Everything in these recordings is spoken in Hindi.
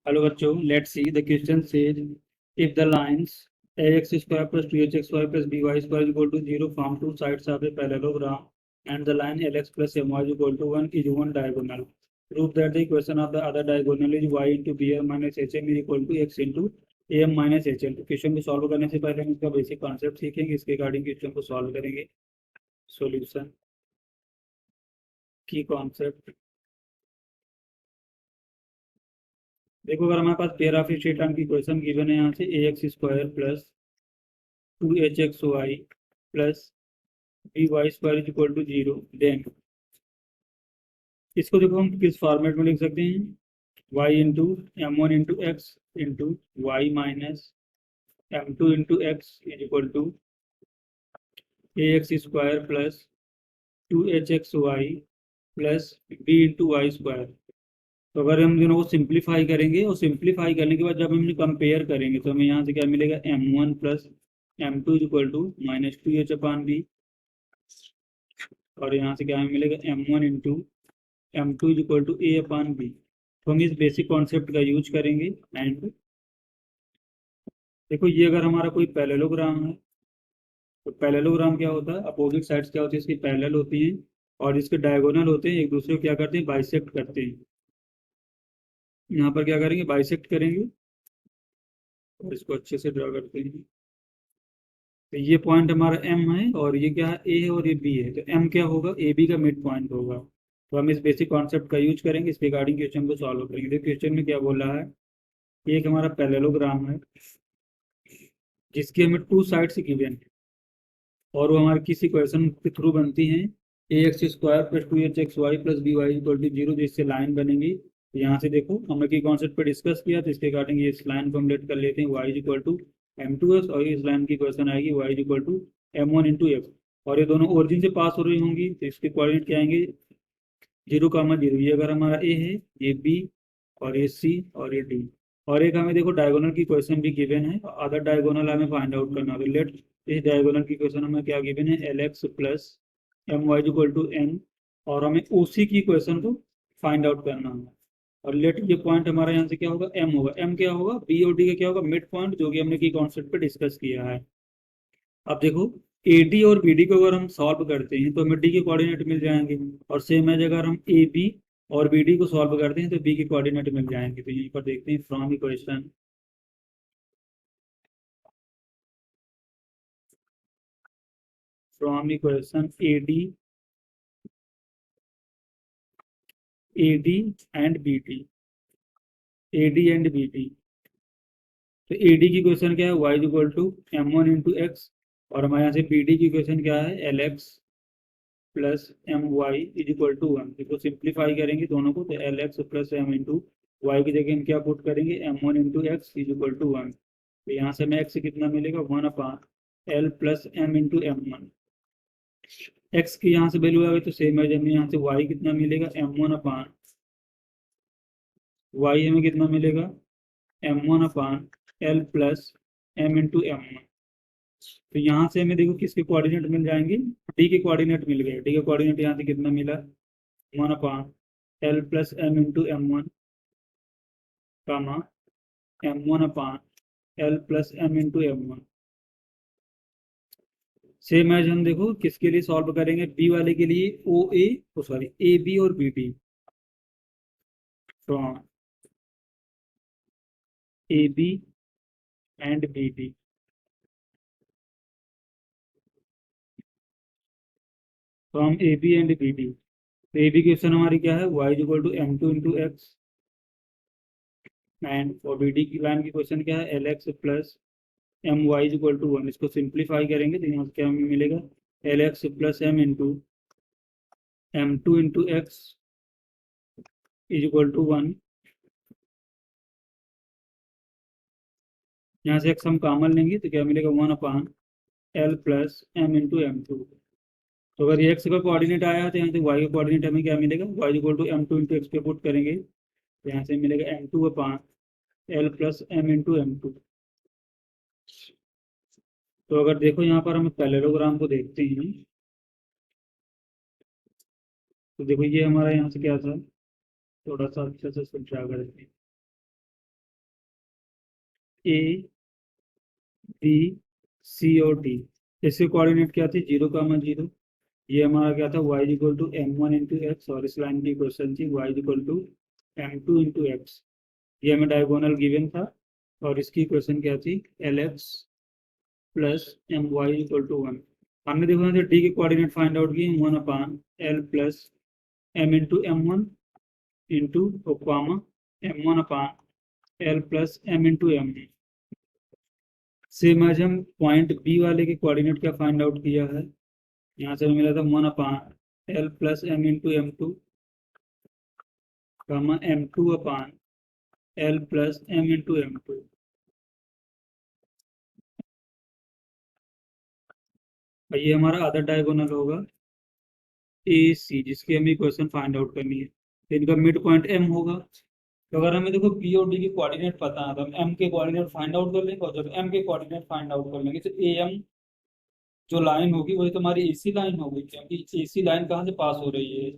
Hello बच्चों, let's see the question says if the lines ax square plus 2hxy plus by square is equal to 0 from two sides of a parallelogram and the line lx plus my is equal to 1 is one diagonal. Prove that the equation of the other diagonal is y into bm minus hm is equal to x into am minus hm. तो क्वेश्चन को सॉल्व करने से पहले हम इसका बेसिक कॉन्सेप्ट सीखेंगे, इसके अकॉर्डिंग क्वेश्चन को सॉल्व करेंगे. सॉल्यूशन की कॉन्सेप्ट देखो, अगर हमारे पास पेयर ऑफ स्ट्रेट लाइन की इक्वेशन गिवन है यहाँ से A x square plus 2hxy plus by square is equal to 0, then इसको देखो हम किस फॉर्मेट में लिख सकते हैं. y into M one into x into y minus m two into x is equal to a x square plus 2hxy plus b into y square. तो अगर हम दोनों को सिंप्लीफाई करेंगे और सिंप्लीफाई करने के बाद जब हम कंपेयर करेंगे तो हमें यहाँ से क्या मिलेगा, m one plus m two is equal to minus 2h/b और यहाँ से क्या हमें मिलेगा, m one into M two is equal to a/b. तो हम इस बेसिक कॉन्सेप्ट का यूज करेंगे. एंड देखो, ये अगर हमारा कोई पैरेललोग्राम है तो पैरेललोग्राम क्या होता है, अपोजिट साइड्स क्या होती है, इसकी पैरेलल होती हैं और इसके डायगोनल होते हैं, एक दूसरे को क्या करते हैं, बाइसेक्ट करते हैं. यहाँ पर क्या करेंगे, बाइसेक्ट करेंगे और इसको अच्छे से ड्रा करते हैं. तो ये पॉइंट हमारा एम है और ये क्या है, ए है और ये बी है. तो एम क्या होगा, ए बी का मिड पॉइंट होगा. तो हम इस बेसिक कॉन्सेप्ट का यूज करेंगे, इस रिगार्डिंग क्वेश्चन को सॉल्व करेंगे. देखिए क्वेश्चन में क्या बोल रहा है, ये एक हमारा पैरेललोग्राम है जिसकी हमें टू साइड्स गिवन है और वो हमारे किसी इक्वेशन के थ्रू बनती हैं. A x square plus 2hxy plus B Y equal to 0, जिससे लाइन बनेगी. तो यहाँ से देखो हमने की कॉन्सेप्ट पे डिस्कस किया, तो इसके अकॉर्डिंग ये इस लाइन को हम लेट कर लेते हैं, y is equal to M two s और इस लाइन की इक्वेशन आएगी y is equal to m one into x. और ये दोनों ओरिजिन से पास हो रही होंगी तो इसके कोऑर्डिनेट क्या आएंगे, 0,0. ये अगर हमारा ए है, ये बी और ये सी और ये डी. और एक हमें देखो डायगोनल की क्वेश्चन भी गिवन है, अदर डायगोनल हमें फाइंड आउट करना है. लेट इस डायगोनल की क्वेश्चन हमें क्या गिवन है, L x plus M y equal to n और हमें ओसी की क्वेश्चन को फाइंड आउट करना है. और लेट ये पॉइंट हमारा यहाँ से क्या होगा, एम होगा. एम क्या होगा, बी और डी का क्या होगा, मिड पॉइंट, जो कि हमने की कॉन्सेप्ट पे डिस्कस किया है. अब देखो, ए डी और बी डी को अगर हम सॉल्व करते हैं तो हमें डी के कोऑर्डिनेट मिल जाएंगे और सेम है अगर हम ए बी और बी डी को सॉल्व करते हैं तो बी के कोऑर्डिनेट मिल जाएंगे. तो यहीं पर देखते हैं from equation a d and b d, a d and b d. तो ए डी की क्वेश्चन क्या है, y equal to m one into x और हमारे यहाँ से बी डी की क्वेश्चन क्या है, L x plus M Y is equal to 1. इसको सिंप्लीफाई करेंगे दोनों को तो L x plus M into Y की जगह हम क्या पुट करेंगे, M one into x is equal to 1. तो यहाँ से हमें एक्स कितना मिलेगा, 1/एल plus M into M one. X की यहाँ से वैल्यू आ गई तो सेम है, हमें यहाँ से वाई कितना मिलेगा, वाई हमें कितना मिलेगा, m1/एल plus M into M one. तो यहाँ से हमें देखो किसके कोऑर्डिनेट मिल जाएंगे, डी के कोऑर्डिनेट मिल गए. डी का कोऑर्डिनेट यहाँ से कितना मिला, 1/एल plus M into M one comma m1/एल plus M into M one. Same as हम देखो किसके लिए सॉल्व करेंगे, बी वाले के लिए o a, sorry a b और b d. From a b and b d, from a b and b d. तो ए बी क्वेश्चन हमारी क्या है, y equal to M two into x and और बी डी की लाइन की क्वेश्चन क्या है, L x plus M y equal to 1. इसको सिंप्लीफाई करेंगे तो यहाँ से क्या हमें मिलेगा, l x plus M into M two into x is equal to 1. यहाँ से एक्स हम कॉमन लेंगे तो क्या मिलेगा, 1/एल plus M into M two. तो अगर ये एक्स का कोऑर्डिनेट आया है तो यहाँ से वाई का कोऑर्डिनेट हमें क्या मिलेगा, Y equal to M two into X पे पुट करेंगे तो यहाँ से मिलेगा m2/एल plus M into M two. तो अगर देखो यहाँ पर हम पैरेललोग्राम को देखते हैं तो देखो ये हमारा यहाँ से क्या था, थोड़ा सा अच्छे से समझा कर देते हैं. ए बी सी और डी। इसके कोऑर्डिनेट क्या थी, 0,0। ये हमारा क्या था, y equal to m1 × x, और इस लाइन की क्वेश्चन थी y equal to m2 × x। ये हमें डायगोनल गिवन था, और इसकी क्वेश्चन क्या थी, lx plus my equal to 1। हमने देखो यहाँ से डी के कोऑर्डिनेट फाइंड आउट किए, 1/l plus m into m1 into ओक्वामा m1/l plus m into m। Same आज हम पॉइंट बी वाले के कोऑर्डिनेट क्या फाइंड आउट किया है, यहाँ से हमें मिला था 1/l plus m into m2 m2/l plus m into m2। और ये हमारा अदर डायगोनल होगा ए सी, जिसकी हमें इक्वेशन फाइंड आउट करनी है, तो इनका मिड पॉइंट एम होगा। तो अगर हमें देखो बी और डी के कोऑर्डिनेट पता है तो हम एम के कोऑर्डिनेट फाइंड आउट कर लेंगे, और जब एम के कोऑर्डिनेट फाइंड आउट कर लेंगे तो ए एम जो लाइन होगी वही तुम्हारी एसी लाइन होगी, क्योंकि एसी लाइन कहाँ से पास हो रही है,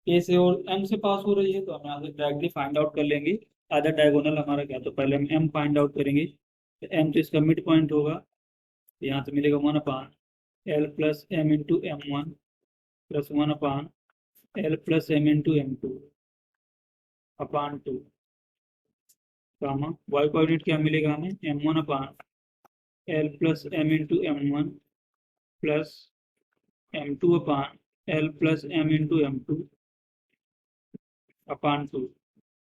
ए से और एम से पास हो रही है, तो हम यहाँ से डायरेक्टली फाइंड आउट कर लेंगे अदर डायगोनल हमारा क्या। तो पहले हम एम फाइंड आउट करेंगे, तो एम तो इसका मिड पॉइंट होगा, तो यहाँ से मिलेगा 1/l plus m into m1 plus 1/l plus m into m2 अपान 2, कामा वाई कोऑर्डिनेट क्या मिलेगा हमें, m1/l plus m into m1 plus m2/l plus m into m2 अपान 2।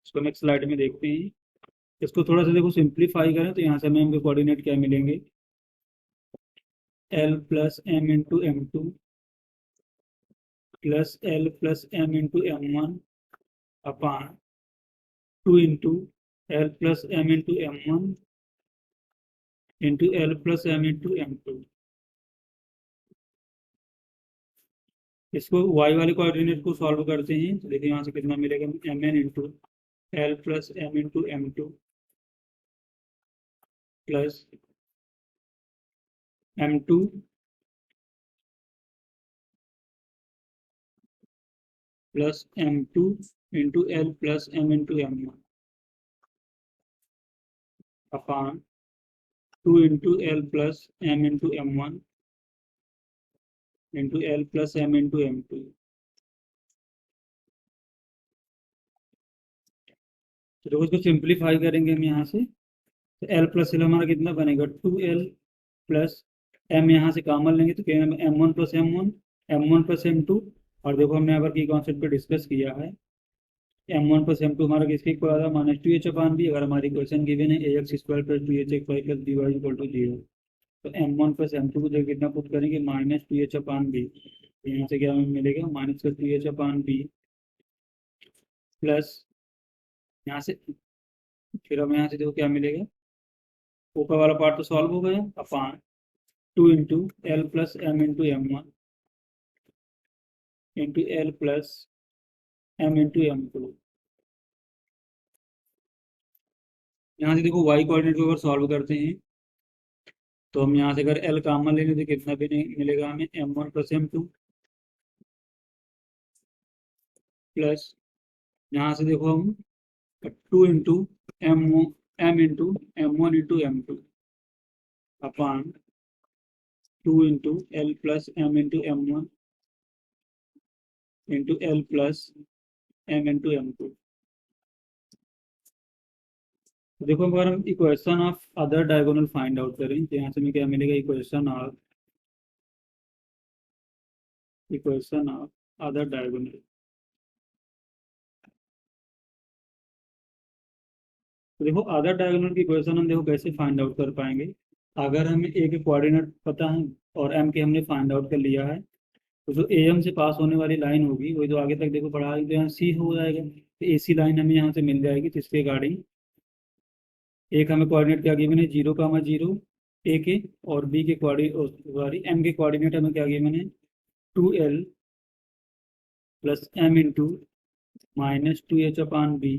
इसको नेक्स्ट स्लाइड में देखते हैं। इसको थोड़ा सा देखो सिंप्लीफाई करें तो यहाँ से हमें इनके कोऑर्डिनेट क्या मिलेंगे, l plus m into m2 plus l plus m into m1 अपान 2 into l plus m into m1 into l plus m into m2। इसको y वाले कोऑर्डिनेट को सॉल्व करते हैं, तो देखिए यहाँ से कितना मिलेगा, mn into l plus m into m2 plus m2 plus m2 into l plus m into m1 अपान 2 into l plus m into m1 into l plus m into m2। तो देखो इसको सिंप्लीफाई करेंगे हम यहाँ से, तो l प्लस l हमारा कितना बनेगा, 2l प्लस m, यहाँ से कॉमन लेंगे तो क्या m1 plus m1, m1 plus m2। और देखो हमने यहाँ पर की कॉन्सेप्ट पे डिस्कस किया है, m1 प्लस m2 हमारा किसके इक्वल आता है, -2h/b। अगर हमारी इक्वेशन गिवन है ax² plus 2hx² plus by equal to 0, तो m1 प्लस m2 को जब कितना पुट करेंगे, -2h/b। यहाँ से क्या हमें मिलेगा, -2h/b प्लस यहाँ से, फिर हम यहाँ से देखो क्या मिलेगा, ऊपर वाला पार्ट तो सॉल्व हो गया, अपान 2 into l plus m into m1 into l plus m into m2। यहाँ से देखो y कोऑर्डिनेट को अगर सॉल्व करते हैं तो हम यहाँ से अगर l कॉमन लेंगे तो कितना भी नहीं मिलेगा हमें, m1 प्लस m2 प्लस यहाँ से देखो हम 2 into m into m1 into m2 अपान 2 into l plus m into m1 into l plus m into m2। तो देखो अगर हम equation of other diagonal find out करें तो यहाँ से हमें क्या मिलेगा, इक्वेशन ऑफ अदर डायगोनल। तो देखो अदर डायगोनल की इक्वेशन हम देखो कैसे फाइंड आउट कर पाएंगे, अगर हमें ए के कोऑर्डिनेट पता है और एम के हमने फाइंड आउट कर लिया है, तो जो ए एम से पास होने वाली लाइन होगी वही तो आगे तक देखो पढ़ा है, तो यहाँ सी हो जाएगा, तो ए सी लाइन हमें यहाँ से मिल जाएगी। तो इसके अकॉर्डिंग एक हमें कोऑर्डिनेट क्या गिवन है, 0,0 ए के, और बी के कोऑर्डिनेट, सॉरी एम के कोऑर्डिनेट हमें क्या गिवन है, 2l plus m into -2h/b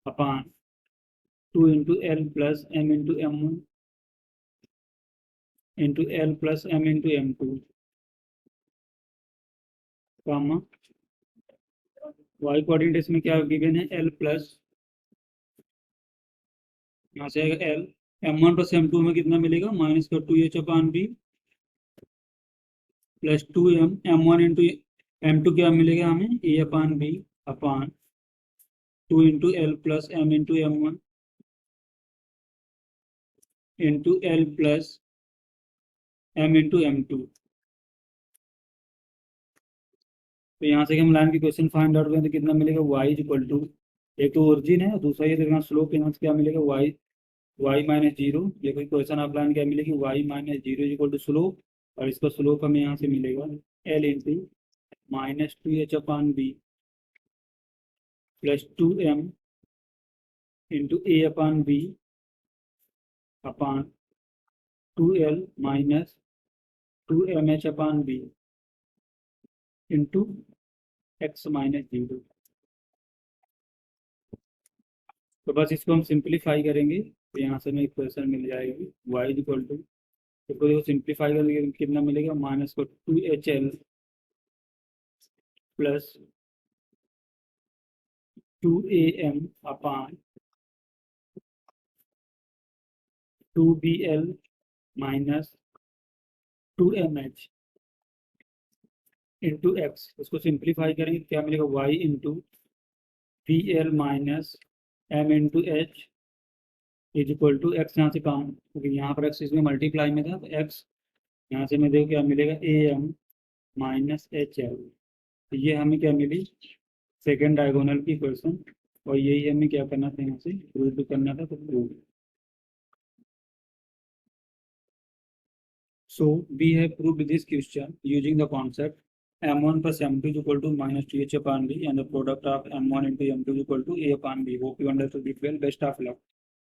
अपान 2 into l plus m into m1 into l plus m into m2 कामा y कोऑर्डिनेट इसमें क्या गिवन है, l प्लस, यहाँ से आएगा l m1 प्लस m2 में कितना मिलेगा, माइनस का 2h upon B plus 2m, m1 into m2 क्या मिलेगा हमें, a upon B upon 2 into l plus m into m1 into l plus m into m2। तो यहाँ से हम लाइन की क्वेश्चन फाइंड आउट करें तो कितना मिलेगा, y इज इक्वल टू, एक तो ओरिजिन है और दूसरा ये देखना स्लोप, यहाँ से क्या मिलेगा, y माइनस जीरो। ये कोई क्वेश्चन आप लाइन क्या मिलेगी, y minus zero is equal to slope, और इसका स्लोप हमें यहाँ से मिलेगा l into minus 2h upon B plus 2m into A upon B upon 2l minus 2mh upon B into x minus zero. तो बस इसको हम सिंप्लीफाई करेंगे तो यहाँ से हमें इक्वेशन मिल जाएगी y इक्वल टू, इसको देखो सिंप्लीफाई करेंगे तो कितना मिलेगा, माइनस को 2hl plus 2am upon 2bl minus 2mh into x. उसको सिंप्लीफाई करेंगे तो क्या मिलेगा, y into b l minus m into h is equal to x, यहाँ से काम क्योंकि यहाँ पर एक्स इसमें मल्टीप्लाई में था तो एक्स यहाँ से मैं देखो क्या मिलेगा, a m minus h l. तो ये हमें क्या मिली, सेकेंड डायगोनल की इक्वेशन, और यही हमें क्या करना था, यहाँ से प्रूव करना था, तो prove. So we have proved this question using the concept m1 plus m2 is equal to minus 2h upon b and the product of m1 into m2 is equal to a upon b. Hope you understood it well. Best of luck.